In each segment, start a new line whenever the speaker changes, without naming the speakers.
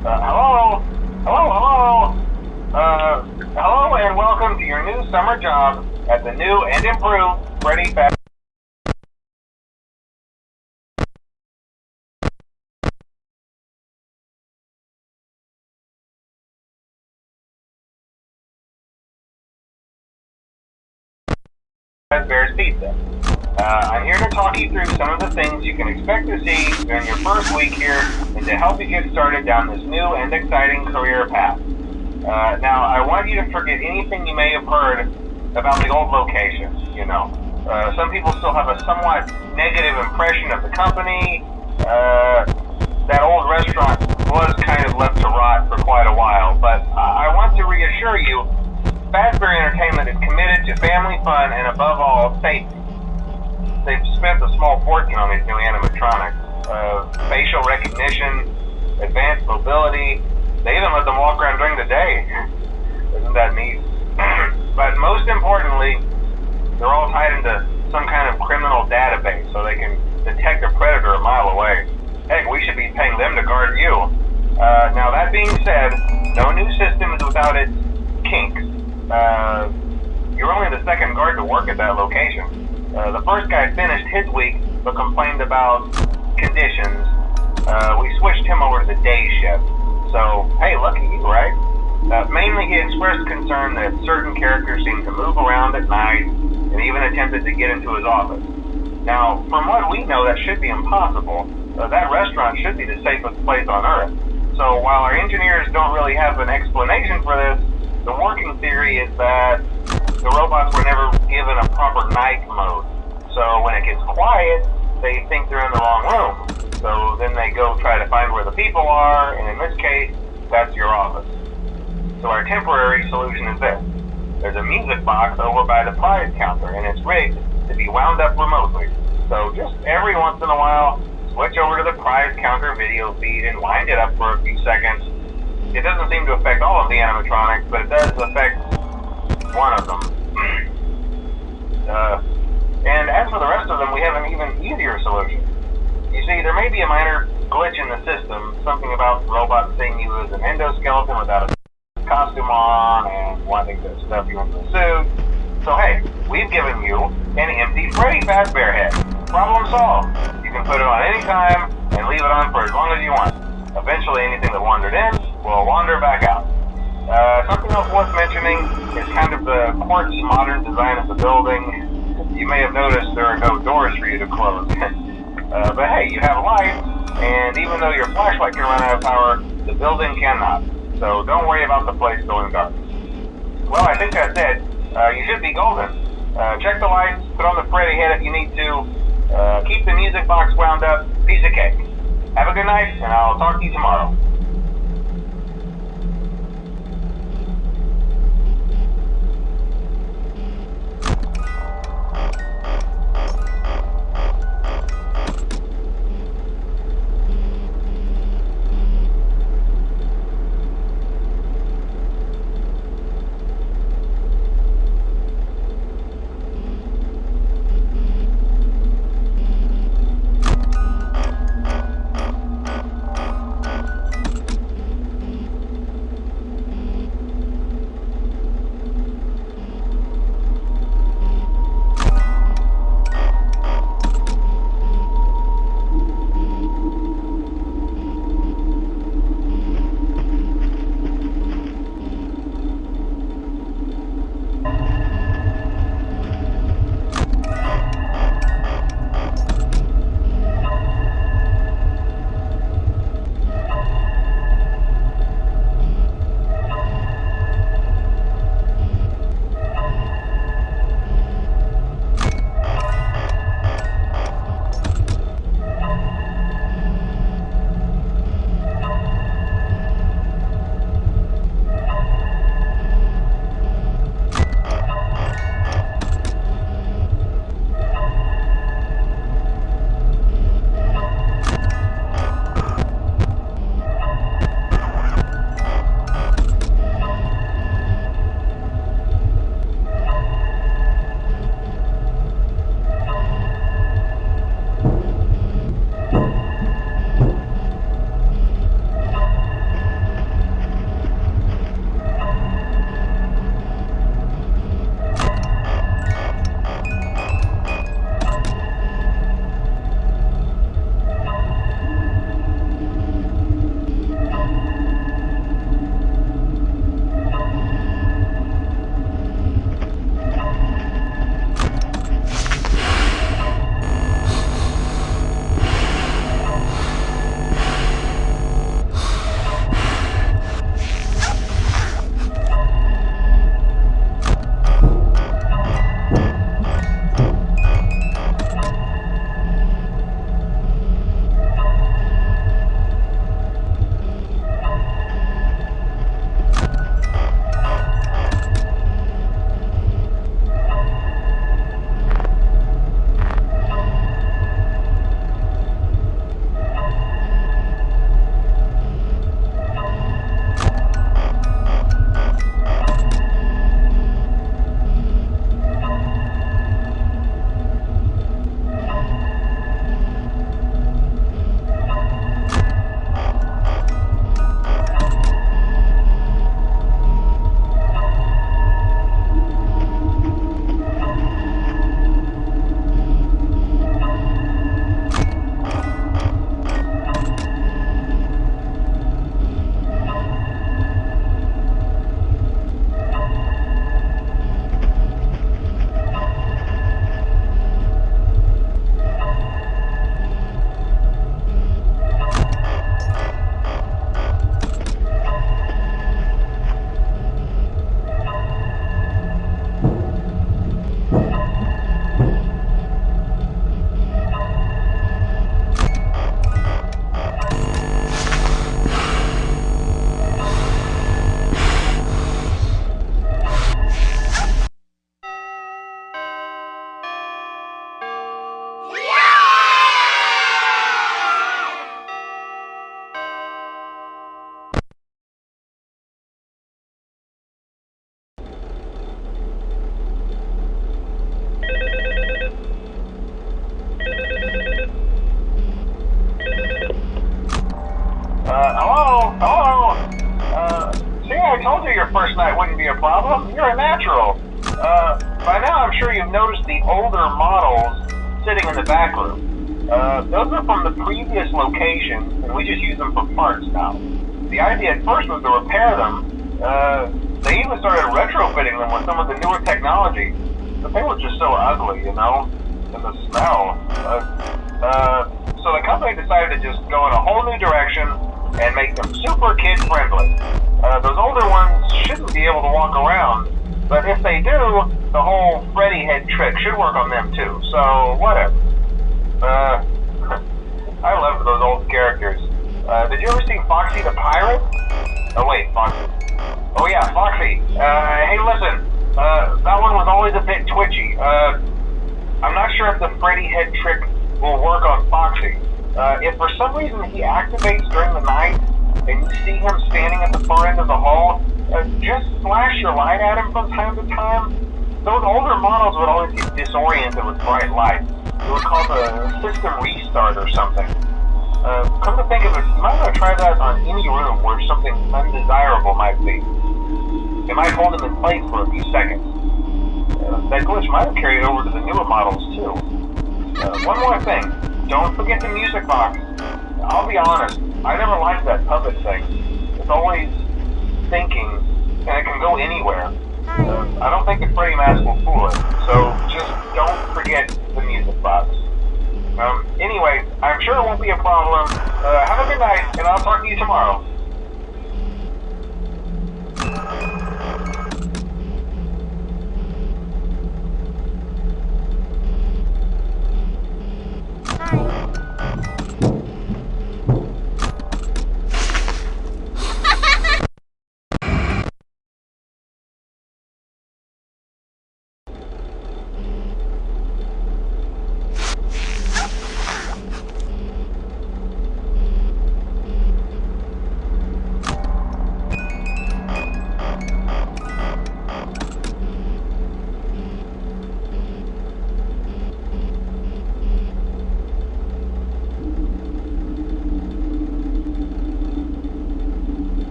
Hello? Hello? Hello and welcome to your new summer job at the new and improved Freddy Fast. Bear's Pizza. I'm here to talk you through some of the things you can expect to see during your first week here and to help you get started down this new and exciting career path. Now, I want you to forget anything you may have heard about the old location. Some people still have a somewhat negative impression of the company. That old restaurant was kind of left to rot for quite a while, but I want to reassure you, Fazbear Entertainment is committed to family fun and, above all, safety. They've spent a small fortune on these new animatronics. Facial recognition, advanced mobility. They even let them walk around during the day. Isn't that neat? But most importantly, they're all tied into some kind of criminal database so they can detect a predator a mile away. Heck, we should be paying them to guard you. Now, that being said, no new system is without its kinks. You're only the second guard to work at that location. The first guy finished his week but complained about conditions. We switched him over to the day shift. So, hey, lucky you, right? Mainly he expressed concern that certain characters seemed to move around at night and even attempted to get into his office. Now, from what we know, that should be impossible. That restaurant should be the safest place on Earth. So while our engineers don't really have an explanation for this, the working theory is that the robots were never given a proper night mode. So when it gets quiet, they think they're in the wrong room. So then they go try to find where the people are, and in this case, that's your office. So our temporary solution is this. There's a music box over by the prize counter, and it's rigged to be wound up remotely. So just every once in a while, switch over to the prize counter video feed and wind it up for a few seconds. It doesn't seem to affect all of the animatronics, but it does affect one of them. And as for the rest of them, we have an even easier solution. You see, there may be a minor glitch in the system, something about robots seeing you as an endoskeleton without a costume on and wanting to stuff you into a suit. So hey, we've given you an empty Freddy Fazbear head. Problem solved. You can put it on any time and leave it on for as long as you want. Eventually anything that wandered in will wander back out. Something else worth mentioning is kind of the quirky modern design of the building. You may have noticed there are no doors for you to close. But hey, you have lights, and even though your flashlight can run out of power, the building cannot. So don't worry about the place going dark. Well, I think that's it. You should be golden. Check the lights, put on the Freddy head if you need to. Keep the music box wound up. Piece of cake. Have a good night, and I'll talk to you tomorrow. your first night wouldn't be a problem. You're a natural. By now I'm sure you've noticed the older models sitting in the back room. Those are from the previous location, and we just use them for parts now. The idea at first was to repair them. They even started retrofitting them with some of the newer technology, but they were just so ugly, you know, and the smell. So the company decided to just go in a whole new direction and make them super kid-friendly. Those older ones shouldn't be able to walk around, but if they do, the whole Freddy head trick should work on them too, so whatever. I loved those old characters. Did you ever see Foxy the Pirate? Oh wait, Foxy. Oh yeah, Foxy. Hey listen, that one was always a bit twitchy. I'm not sure if the Freddy head trick will work on Foxy. If for some reason he activates during the night, and you see him standing at the far end of the hall, just flash your light at him from time to time. Those older models would always get disoriented with bright light. It would cause a system restart or something. Come to think of it, you might want to try that on any room where something undesirable might be. It might hold him in place for a few seconds. That glitch might have carried over to the newer models too. One more thing, don't forget the music box. I'll be honest, I never liked that puppet thing. It's always thinking, and it can go anywhere. I don't think the Freddy mask will fool it, so just don't forget the music box. Anyway, I'm sure it won't be a problem. Have a good night, and I'll talk to you tomorrow.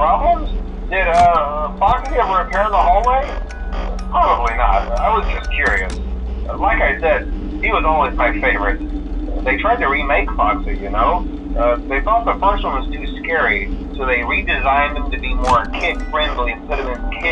problems? Did Foxy ever appear in the hallway? Probably not. I was just curious. Like I said, he was always my favorite. They tried to remake Foxy, you know? They thought the first one was too scary, so they redesigned him to be more kid-friendly instead of his kid